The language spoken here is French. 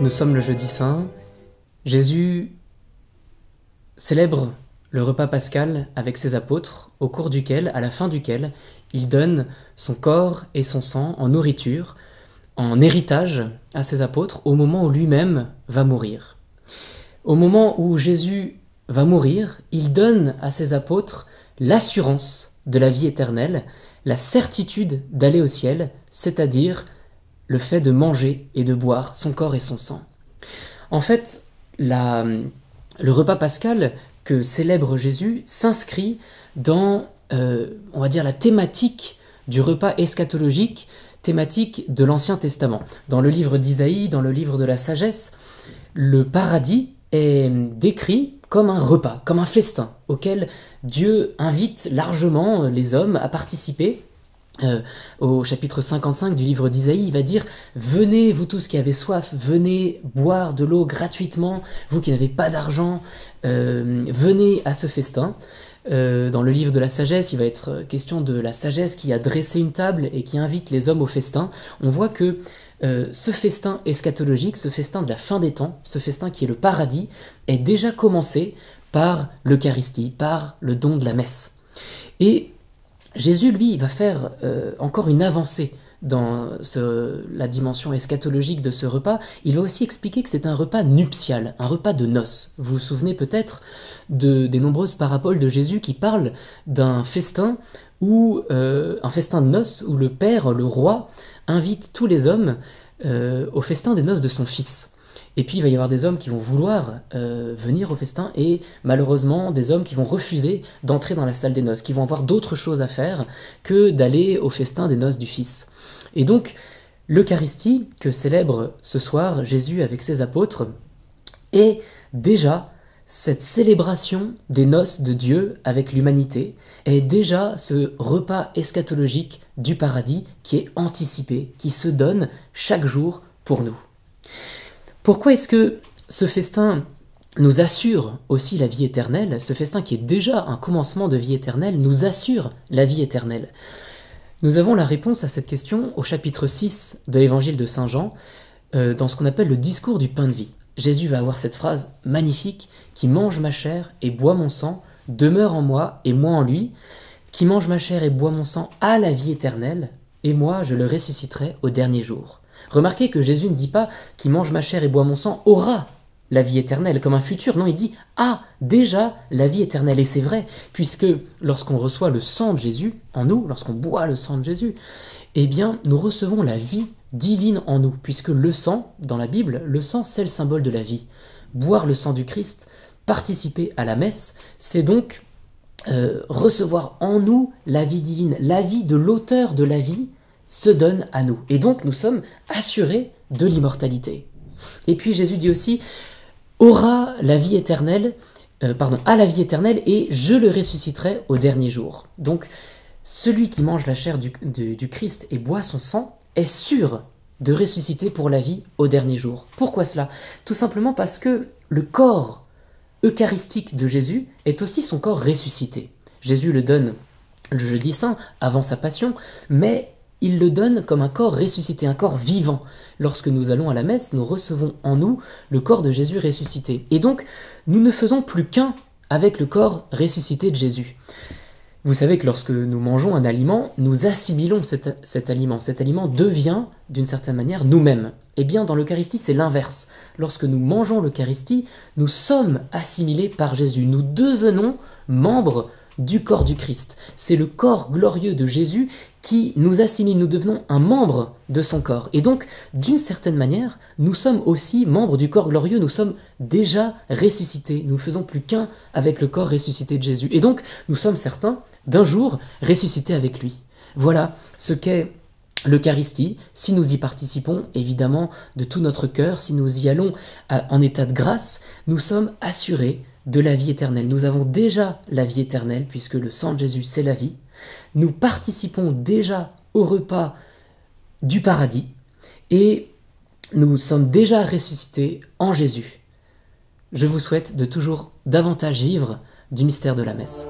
Nous sommes le jeudi saint. Jésus célèbre le repas pascal avec ses apôtres, au cours duquel, à la fin duquel, il donne son corps et son sang en nourriture, en héritage à ses apôtres, au moment où lui-même va mourir. Au moment où Jésus va mourir, il donne à ses apôtres l'assurance de la vie éternelle, la certitude d'aller au ciel, c'est-à-dire le fait de manger et de boire son corps et son sang. En fait, le repas pascal que célèbre Jésus s'inscrit dans, on va dire, la thématique du repas eschatologique, thématique de l'Ancien Testament. Dans le livre d'Isaïe, dans le livre de la sagesse, le paradis est décrit comme un repas, comme un festin, auquel Dieu invite largement les hommes à participer. Au chapitre 55 du livre d'Isaïe, il va dire « Venez, vous tous qui avez soif, venez boire de l'eau gratuitement, vous qui n'avez pas d'argent, venez à ce festin ». Dans le livre de la sagesse, il va être question de la sagesse qui a dressé une table et qui invite les hommes au festin. On voit que ce festin eschatologique, ce festin de la fin des temps, ce festin qui est le paradis, est déjà commencé par l'Eucharistie, par le don de la messe. Et Jésus, lui, va faire encore une avancée dans la dimension eschatologique de ce repas. Il va aussi expliquer que c'est un repas nuptial, un repas de noces. Vous vous souvenez peut-être des nombreuses paraboles de Jésus qui parlent d'un festin un festin de noces où le Père, le roi, invite tous les hommes au festin des noces de son fils. Et puis il va y avoir des hommes qui vont vouloir venir au festin et malheureusement des hommes qui vont refuser d'entrer dans la salle des noces, qui vont avoir d'autres choses à faire que d'aller au festin des noces du Fils. Et donc l'Eucharistie que célèbre ce soir Jésus avec ses apôtres est déjà cette célébration des noces de Dieu avec l'humanité, est déjà ce repas eschatologique du paradis qui est anticipé, qui se donne chaque jour pour nous. Pourquoi est-ce que ce festin nous assure aussi la vie éternelle? Ce festin qui est déjà un commencement de vie éternelle nous assure la vie éternelle. Nous avons la réponse à cette question au chapitre 6 de l'évangile de Saint Jean, dans ce qu'on appelle le discours du pain de vie. Jésus va avoir cette phrase magnifique « Qui mange ma chair et boit mon sang demeure en moi et moi en lui. Qui mange ma chair et boit mon sang a la vie éternelle, et moi je le ressusciterai au dernier jour. » Remarquez que Jésus ne dit pas « qui mange ma chair et boit mon sang aura la vie éternelle » comme un futur. Non, il dit « a déjà la vie éternelle ». Et c'est vrai, puisque lorsqu'on reçoit le sang de Jésus en nous, lorsqu'on boit le sang de Jésus, eh bien, nous recevons la vie divine en nous, puisque le sang, dans la Bible, le sang, c'est le symbole de la vie. Boire le sang du Christ, participer à la messe, c'est donc recevoir en nous la vie divine, la vie de l'auteur de la vie, se donne à nous. Et donc, nous sommes assurés de l'immortalité. Et puis, Jésus dit aussi, a la vie éternelle, et je le ressusciterai au dernier jour. Donc, celui qui mange la chair du Christ et boit son sang est sûr de ressusciter pour la vie au dernier jour. Pourquoi cela? Tout simplement parce que le corps eucharistique de Jésus est aussi son corps ressuscité. Jésus le donne le jeudi saint, avant sa passion, mais il le donne comme un corps ressuscité, un corps vivant. Lorsque nous allons à la messe, nous recevons en nous le corps de Jésus ressuscité. Et donc, nous ne faisons plus qu'un avec le corps ressuscité de Jésus. Vous savez que lorsque nous mangeons un aliment, nous assimilons cet aliment. Cet aliment devient, d'une certaine manière, nous-mêmes. Eh bien, dans l'Eucharistie, c'est l'inverse. Lorsque nous mangeons l'Eucharistie, nous sommes assimilés par Jésus. Nous devenons membres du corps du Christ. C'est le corps glorieux de Jésus qui nous assimile, nous devenons un membre de son corps. Et donc, d'une certaine manière, nous sommes aussi membres du corps glorieux, nous sommes déjà ressuscités. Nous ne faisons plus qu'un avec le corps ressuscité de Jésus. Et donc, nous sommes certains d'un jour ressuscités avec lui. Voilà ce qu'est l'Eucharistie. Si nous y participons, évidemment, de tout notre cœur, si nous y allons en état de grâce, nous sommes assurés de la vie éternelle. Nous avons déjà la vie éternelle, puisque le sang de Jésus, c'est la vie. Nous participons déjà au repas du paradis, et nous sommes déjà ressuscités en Jésus. Je vous souhaite de toujours davantage vivre du mystère de la messe.